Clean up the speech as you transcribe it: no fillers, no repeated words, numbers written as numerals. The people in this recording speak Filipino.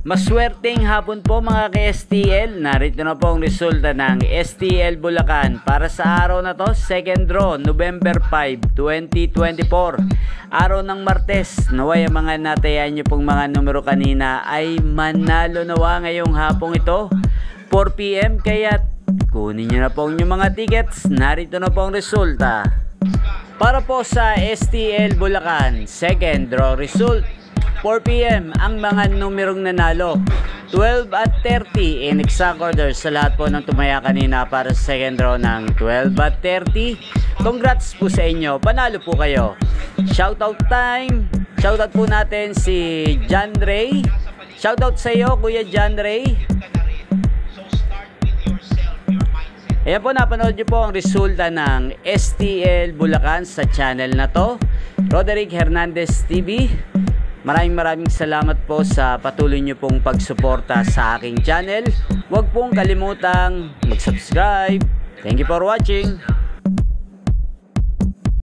Maswerteng hapon po mga ka-STL. Narito na po ang resulta ng STL Bulacan para sa araw na to, second draw, November 5, 2024. Araw ng Martes. Naway ang mga natayan nyo pong mga numero kanina ay manalo nawa ngayong hapong ito, 4 PM. Kaya kunin nyo na po yung mga tickets. Narito na po ang resulta. Para po sa STL Bulacan, second draw result, 4 PM ang mga numerong nanalo, 12 at 30 in exact order sa lahat po ng tumaya kanina para sa second draw ng 12 at 30. Congrats po sa inyo, panalo po kayo. Shoutout time, shoutout po natin si John Ray. Shoutout sa iyo Kuya John Ray. Ayan po, napanood nyo po ang resulta ng STL Bulacan sa channel na to, Roderick Hernandez TV. Maraming salamat po sa patuloy nyo pong pagsuporta sa aking channel. Huwag pong kalimutang mag-subscribe. Thank you for watching.